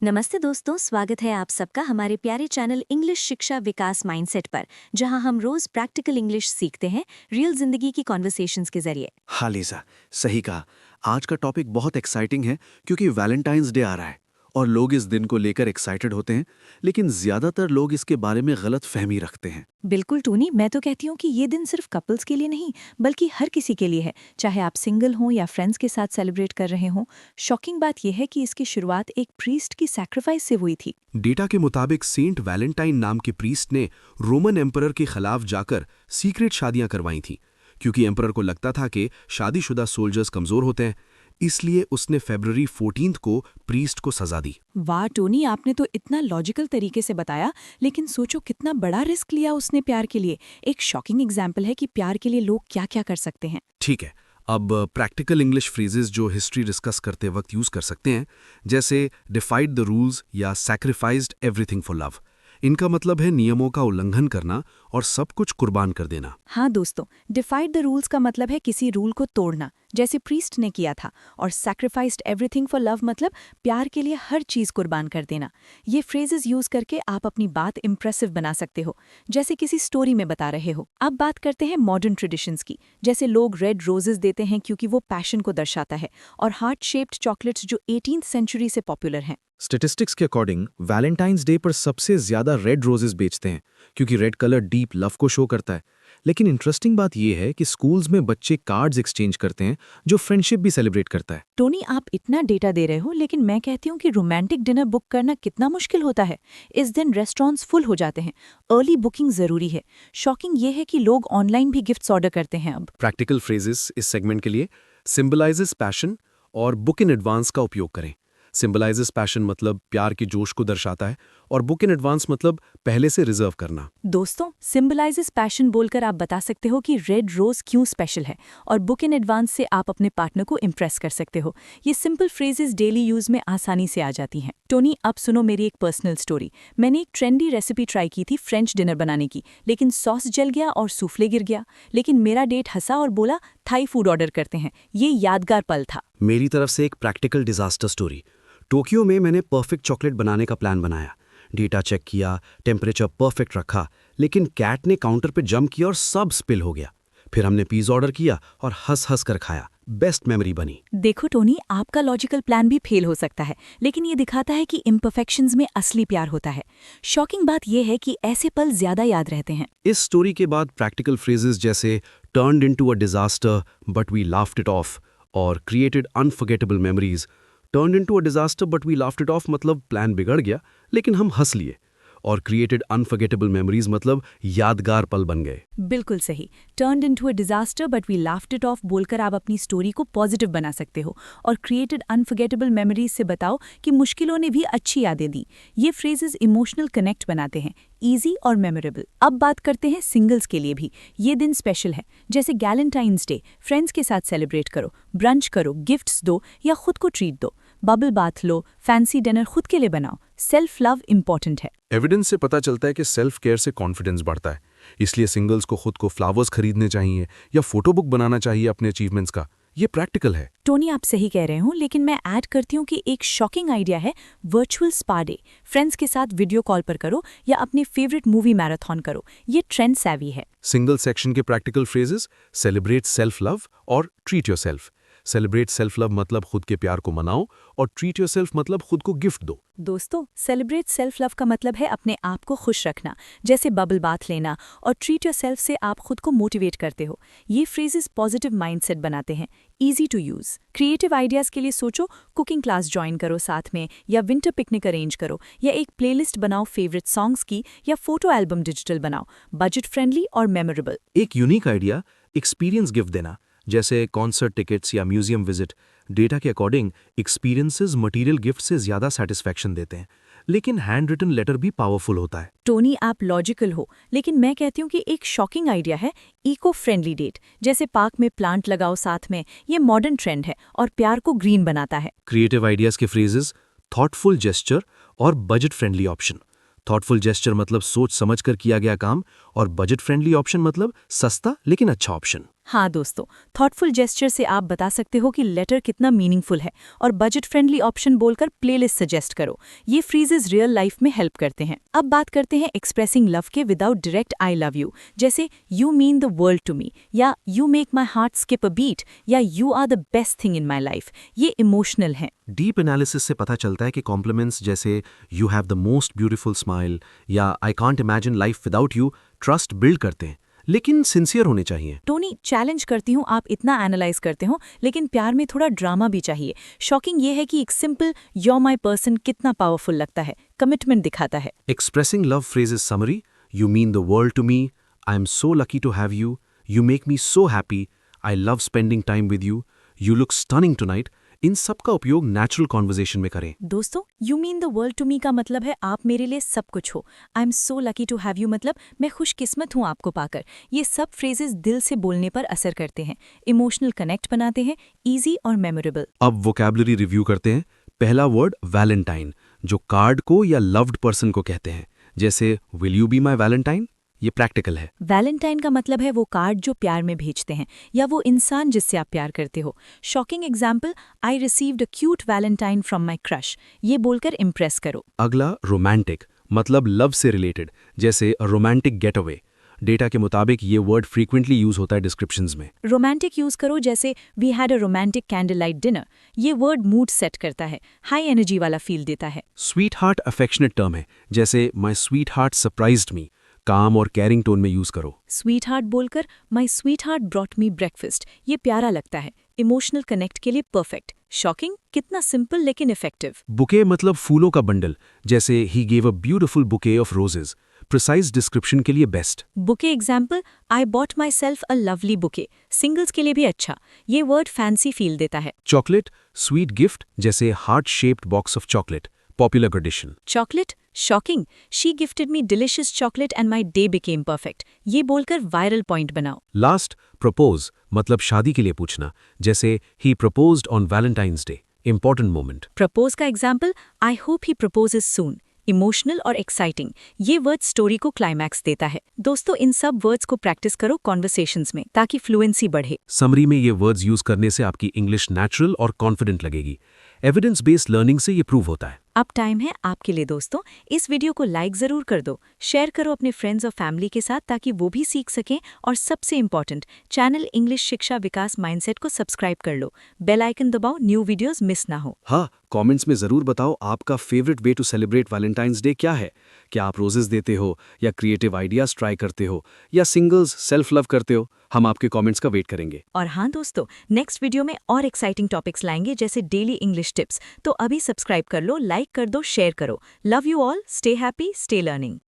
नमस्ते दोस्तों, स्वागत है आप सबका हमारे प्यारे चैनल इंग्लिश शिक्षा विकास माइंडसेट पर, जहां हम रोज प्रैक्टिकल इंग्लिश सीखते हैं रियल जिंदगी की कॉन्वर्सेशंस के जरिए। हाँ लीजा, सही कहा। आज का टॉपिक बहुत एक्साइटिंग है क्योंकि वैलेंटाइंस डे आ रहा है और लोग इस दिन को लेकर एक्साइटेड होते हैं, लेकिन ज्यादातर लोग इसके बारे में गलत फहमी रखते हैं। बिल्कुल टोनी, मैं तो कहती हूँ कि ये दिन सिर्फ कपल्स के लिए नहीं बल्कि हर किसी के लिए है, चाहे आप सिंगल हों या फ्रेंड्स के साथ सेलिब्रेट कर रहे हों। शॉकिंग बात यह है कि इसकी शुरुआत एक प्रीस्ट की सैक्रिफाइस से हुई थी। डेटा के मुताबिक सेंट वैलेंटाइन नाम के प्रीस्ट ने रोमन एम्परर के खिलाफ जाकर सीक्रेट शादियां करवाई थीं, क्योंकि एम्परर को लगता था कि शादीशुदा सोल्जर्स कमजोर होते हैं। इसलिए उसने फरवरी 14 को प्रीस्ट को सजा दी। वाह टोनी, आपने तो इतना लॉजिकल तरीके से बताया, लेकिन सोचो कितना बड़ा रिस्क लिया उसने प्यार के लिए। एक शॉकिंग एग्जाम्पल है कि प्यार के लिए लोग क्या क्या कर सकते हैं। ठीक है, अब प्रैक्टिकल इंग्लिश फ्रेजेस जो हिस्ट्री डिस्कस करते वक्त यूज कर सकते हैं, जैसे डिफाइड द रूल्स या सैक्रिफाइस्ड एवरीथिंग फॉर लव। इनका मतलब है नियमों का उल्लंघन करना और सब कुछ कुर्बान कर देना। हाँ दोस्तों, डिफाइड द रूल्स का मतलब है किसी रूल को तोड़ना, जैसे प्रीस्ट ने किया था। और सैक्रिफाइस्ड एवरीथिंग फॉर लव मतलब प्यार के लिए हर चीज कुर्बान कर देना। ये फ्रेजेस यूज करके आप अपनी बात इम्प्रेसिव बना सकते हो, जैसे किसी स्टोरी में बता रहे हो। अब बात करते हैं मॉडर्न ट्रेडिशंस की, जैसे लोग रेड रोजेस देते हैं क्योंकि वो पैशन को दर्शाता है, और हार्ट शेप्ड चॉकलेट्स जो 18th सेंचुरी से पॉपुलर हैं। स्टैटिस्टिक्स के अकॉर्डिंग वैलेंटाइंस डे पर सबसे ज्यादा रेड रोजेस बेचते हैं, क्योंकि रेड कलर डीप लव को शो करता है। लेकिन इंटरेस्टिंग बात यह है कि स्कूल्स में बच्चे कार्ड्स एक्सचेंज करते हैं, जो फ्रेंडशिप भी सेलिब्रेट करता है। टोनी, आप इतना डेटा दे रहे हो, लेकिन मैं कहती हूँ कि रोमांटिक डिनर बुक करना कितना मुश्किल होता है। इस दिन रेस्टोरेंट्स फुल हो जाते हैं। अर्ली बुकिंग जरूरी है। शॉकिंग ये है कि लोग ऑनलाइन भी गिफ्ट्स ऑर्डर करते हैं अब। प्रैक्टिकल फ्रेजेस इस सेगमेंट के लिए सिंबलाइजेस पैशन और बुक इन एडवांस का उपयोग करें। सिंबलाइजेस पैशन मतलब प्यार के जोश को दर्शाता है, और बुक इन एडवांस मतलब पहले से रिजर्व करना। दोस्तों, सिंबलाइजेस पैशन बोलकर आप बता सकते हो कि रेड रोज क्यों स्पेशल है, और बुक इन एडवांस से आप अपने पार्टनर को इम्प्रेस कर सकते हो। ये सिंपल फ्रेजेस डेली यूज में आसानी से आ जाती हैं। टोनी, अब सुनो मेरी एक पर्सनल स्टोरी। मैंने एक ट्रेंडी रेसिपी ट्राई की थी फ्रेंच डिनर बनाने की, लेकिन सॉस जल गया और सूफले गिर गया। लेकिन मेरा डेट हंसा और बोला थाई फूड ऑर्डर करते हैं। ये यादगार पल था। मेरी तरफ से एक प्रैक्टिकल डिजास्टर स्टोरी। टोक्यो में मैंने परफेक्ट चॉकलेट बनाने का प्लान बनाया, डेटा चेक किया, टेम्परेचर परफेक्ट रखा, लेकिन कैट ने काउंटर पे जंप किया और सब स्पिल हो गया। फिर हमने पिज़्ज़ा ऑर्डर किया और हंस हंस कर खाया। बेस्ट मेमोरी बनी। देखो टोनी, आपका लॉजिकल प्लान भी फेल हो सकता है, लेकिन ये दिखाता है कि इम्परफेक्शंस में असली प्यार होता है। शॉकिंग बात यह है कि ऐसे पल ज्यादा याद रहते हैं। इस स्टोरी के बाद प्रैक्टिकल फ्रेजेस जैसे turned into a disaster but we laughed it off और created unforgettable memories. Turned into a disaster but we laughed it off मतलब प्लान बिगड़ गया लेकिन हम हंस लिए, और क्रिएटेड अनफॉरगेटेबल मेमोरीज मतलब यादगार पल बन गए। बिल्कुल सही। Turned into a disaster but we laughed it off बोलकर आप अपनी स्टोरी को पॉजिटिव बना सकते हो, और क्रिएटेड अनफॉरगेटेबल मेमोरीज से बताओ कि मुश्किलों ने भी अच्छी यादें दी। ये फ्रेजेस इमोशनल कनेक्ट बनाते हैं, इजी और मेमोरेबल। अब बात करते हैं सिंगल्स के लिए भी। ये दिन स्पेशल है, जैसे गैलेंटाइंस डे। फ्रेंड्स के साथ सेलिब्रेट करो, ब्रंच करो, गिफ्ट्स दो या खुद को ट्रीट दो, बबल बाथ लो, फैंसी डिनर खुद के लिए बनाओ। सेल्फ लव इम्पॉर्टेंट है। एविडेंस से पता चलता है कि सेल्फ केयर से कॉन्फिडेंस बढ़ता है। इसलिए सिंगल्स को खुद को फ्लावर्स खरीदने चाहिए या फोटो बुक बनाना चाहिए अपने अचीवमेंट्स का। ये प्रैक्टिकल है। टोनी, आप सही कह रहे हो, लेकिन मैं ऐड करती हूँ कि एक शॉकिंग आइडिया है वर्चुअल स्पा डे। फ्रेंड्स के साथ वीडियो कॉल पर करो या अपनी फेवरेट मूवी मैराथन करो। ये ट्रेंड सैवी है। सिंगल सेक्शन के practical phrases celebrate self love और treat yourself. Celebrate self love मतलब खुद के प्यार को मनाओ, और ट्रीट योरसेल्फ मतलब खुद को गिफ्ट दो। दोस्तों, सेलिब्रेट सेल्फ लव का मतलब है अपने आप को खुश रखना, जैसे बबल बाथ लेना, और ट्रीट योर सेल्फ से आप खुद को मोटिवेट करते हो। ये फ्रेजेस पॉजिटिव माइंडसेट बनाते हैं, easy to use. Creative ideas के लिए सोचो, कुकिंग क्लास ज्वाइन करो साथ में, या विंटर पिकनिक अरेंज करो, या एक प्लेलिस्ट बनाओ फेवरेट सॉन्ग्स की, या फोटो एल्बम डिजिटल बनाओ। बजट फ्रेंडली और मेमोरेबल। एक यूनिक आइडिया एक्सपीरियंस गिफ्ट देना, जैसे कॉन्सर्ट टिकट्स या म्यूजियम विजिट। डेटा के अकॉर्डिंग एक्सपीरियंसेस मटेरियल गिफ्ट से ज्यादा सेटिस्फैक्शन देते हैं, लेकिन हैंड रिटन लेटर भी पावरफुल होता है। टोनी, आप लॉजिकल हो, लेकिन मैं कहती हूँ कि एक शॉकिंग आइडिया है इको फ्रेंडली डेट, जैसे पार्क में प्लांट लगाओ साथ में। ये मॉडर्न ट्रेंड है और प्यार को ग्रीन बनाता है। क्रिएटिव आइडियाज के फ्रेजेस थॉटफुल जेस्चर और budget friendly option. Thoughtful gesture मतलब सोच समझ कर किया गया काम, और बजट फ्रेंडली ऑप्शन मतलब सस्ता लेकिन अच्छा ऑप्शन। हाँ दोस्तों, थॉटफुल जेस्चर से आप बता सकते हो कि लेटर कितना मीनिंगफुल है और बजट फ्रेंडली ऑप्शन बोलकर प्लेलिस्ट सजेस्ट करो। ये फ्रीजेस रियल लाइफ में हेल्प करते हैं। अब बात करते हैं एक्सप्रेसिंग लव के without direct I love you, जैसे you mean the world to me, या you make my heart skip a beat, या you are the best thing in my life. ये इमोशनल हैं। डीप एनालिसिस से पता चलता है कि कॉम्प्लीमेंट्स जैसे you have the most beautiful smile या I can't imagine life without you trust build करते हैं, लेकिन सिंसियर होने चाहिए। टोनी, चैलेंज करती हूँ, आप इतना एनालाइज करते हो, लेकिन प्यार में थोड़ा ड्रामा भी चाहिए। शॉकिंग ये है कि एक सिंपल योर माई पर्सन कितना पावरफुल लगता है, कमिटमेंट दिखाता है। Expressing love phrases summary, you mean the world to me, I am so lucky to have you, you make me so happy, I love spending time with you, you look stunning tonight, इन सब का उपयोग natural conversation में करें। दोस्तों, you mean the world to me का मतलब है आप मेरे लिए सब कुछ हो। I am so lucky to have you मतलब मैं खुशकिस्मत हूँ आपको पाकर। ये सब फ्रेजेस दिल से बोलने पर असर करते हैं, इमोशनल कनेक्ट बनाते हैं, इजी और मेमोरेबल। अब वोकैबुलरी रिव्यू करते हैं। पहला वर्ड वैलेंटाइन, जो कार्ड को या लव्ड पर्सन को कहते हैं, जैसे will you be my Valentine. ये प्रैक्टिकल है। वैलेंटाइन का मतलब है वो कार्ड जो प्यार में भेजते हैं या वो इंसान जिससे आप प्यार करते हो। Shocking example, I received a cute Valentine from my crush, ये बोलकर इम्प्रेस करो। अगला रोमांटिक, मतलब लव से रिलेटेड, जैसे रोमांटिक गेट अवे। डेटा के मुताबिक ये वर्ड फ्रीक्वेंटली यूज होता है डिस्क्रिप्शंस में। रोमांटिक यूज करो, जैसे we had a romantic candle light dinner. ये वर्ड मूड सेट करता है, हाई एनर्जी वाला फील देता है। स्वीट हार्ट अफेक्शनेट टर्म है, जैसे माई स्वीट हार्ट सरप्राइज्ड मी। काम और केयरिंग टोन में यूज करो। स्वीट हार्ट बोलकर my sweet heart brought me breakfast, ये प्यारा लगता है, इमोशनल कनेक्ट के लिए परफेक्ट। शॉकिंग, कितना सिंपल लेकिन इफेक्टिव। बुके मतलब फूलों का बंडल, जैसे he gave a beautiful bouquet of roses. Precise description के लिए best. Bouquet example, I bought my self a lovely bouquet, singles के लिए भी अच्छा, ये वर्ड फैंसी फील देता है। चॉकलेट स्वीट गिफ्ट, जैसे heart shaped box of chocolate, popular condition. Chocolate, shocking, she gifted me delicious chocolate and my day became perfect, ये बोलकर वायरल पॉइंट बनाओ। लास्ट प्रपोज, मतलब शादी के लिए पूछना, जैसे ही proposed on Valentine's day, important moment. Propose का example, I hope he proposes soon, emotional और एक्साइटिंग, ये वर्ड स्टोरी को क्लाइमैक्स देता है। दोस्तों, इन सब वर्ड्स को प्रैक्टिस करो कॉन्वर्सेशंस में ताकि फ्लुएंसी बढ़े। समरी में ये वर्ड्स यूज करने से आपकी इंग्लिश नेचुरल और कॉन्फिडेंट लगेगी। एविडेंस बेस्ड लर्निंग से ये प्रूव होता है। अब टाइम है आपके लिए दोस्तों, इस वीडियो को लाइक जरूर कर दो, शेयर करो अपने फ्रेंड्स और फैमिली के साथ ताकि वो भी सीख सकें, और सबसे इम्पोर्टेंट, चैनल इंग्लिश शिक्षा विकास माइंडसेट को सब्सक्राइब कर लो, बेल आइकन दबाओ, न्यू वीडियोस मिस ना हो। हाँ, कमेंट्स में ज़रूर बताओ आपका favourite way to celebrate Valentine's day क्या है। क्या आप रोजेस देते हो, या क्रिएटिव आइडियाज ट्राई करते हो, या सिंगल्स सेल्फ लव करते हो? हम आपके कमेंट्स का वेट करेंगे। और हाँ दोस्तों, नेक्स्ट वीडियो में और एक्साइटिंग टॉपिक्स लाएंगे, जैसे डेली इंग्लिश टिप्स। तो अभी सब्सक्राइब कर लो, लाइक कर दो, शेयर करो। Love you all, stay happy, stay learning.